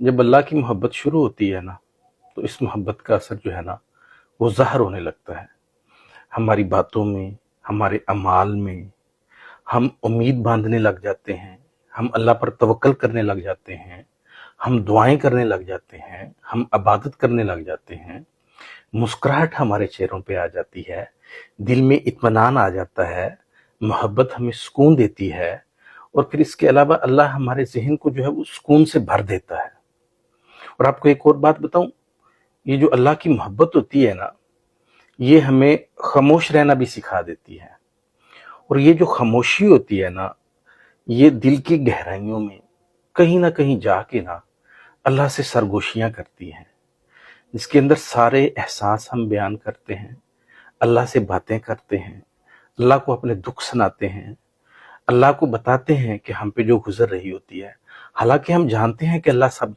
जब अल्लाह की मोहब्बत शुरू होती है ना, तो इस मोहब्बत का असर जो है ना, वो ज़ाहिर होने लगता है हमारी बातों में, हमारे अमाल में। हम उम्मीद बांधने लग जाते हैं, हम अल्लाह पर तवक्कल करने लग जाते हैं, हम दुआएं करने लग जाते हैं, हम इबादत करने लग जाते हैं। मुस्कुराहट हमारे चेहरों पे आ जाती है, दिल में इत्मीनान आ जाता है, मोहब्बत हमें सुकून देती है। और फिर इसके अलावा अल्लाह हमारे ज़हन को जो है वो सुकून से भर देता है। और आपको एक और बात बताऊं, ये जो अल्लाह की मोहब्बत होती है ना, ये हमें खामोश रहना भी सिखा देती है। और ये जो खामोशी होती है ना, ये दिल की गहराइयों में कहीं ना कहीं जाके ना अल्लाह से सरगोशियां करती हैं, जिसके अंदर सारे एहसास हम बयान करते हैं, अल्लाह से बातें करते हैं, अल्लाह को अपने दुख सुनाते हैं, अल्लाह को बताते हैं कि हम पे जो गुजर रही होती है। हालांकि हम जानते हैं कि अल्लाह सब